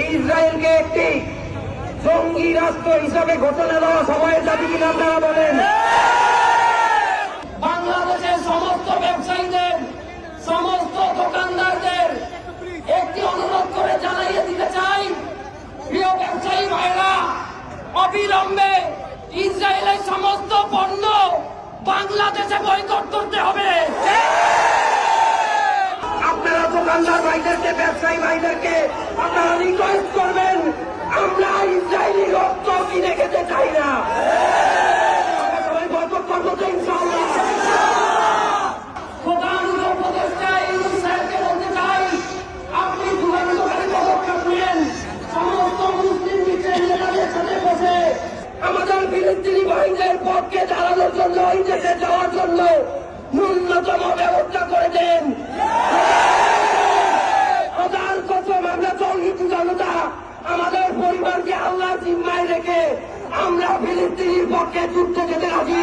ইসরায়েলকে একটি জঙ্গি রাষ্ট্র হিসাবে ঘোষণা দেওয়া সময়ের দাবি কিনা আপনারা বলেন? বাংলাদেশের সমস্ত ব্যবসায়ীদের, সমস্ত দোকানদারদের একটি অনুরোধ করে জানাইয়ে দিতে চাই, প্রিয় ব্যবসায়ী ভাইরা, অবিলম্বে ইসরায়েলের সমস্ত পণ্য বাংলাদেশে বয়কট করতে হবে। আপনারা দোকানদার ভাইদেরকে, ব্যবসায়ী ভাইদেরকে আপনারা রিকোয়েস্ট করবেন, আমরা ইসরায়েলি রক্ত কিনে খেতে চাই না। সবাই বয়কট করবো তো ইনশাআল্লাহ। প্রধান উপদেষ্টা ইউনূস সাহেবকে বলতে চাই, আপনি যুগান্তকারী পদক্ষেপ নেন, সমস্ত মুসলিম নেতাদের সাথে বসে আমাদের ফিলিস্তিনি বাহিনীর পক্ষে দাঁড়ানোর জন্য, এই দেশে যাওয়ার জন্য ন্যূনতম ব্যবস্থা করে দেন। খোদার কসম, আমরা তৌহিদ জনতা আমাদের পরিবারকে আল্লাহর জিম্মায় রেখে আমরা ফিলিস্তিনির পক্ষে যুদ্ধ যেতে রাজি।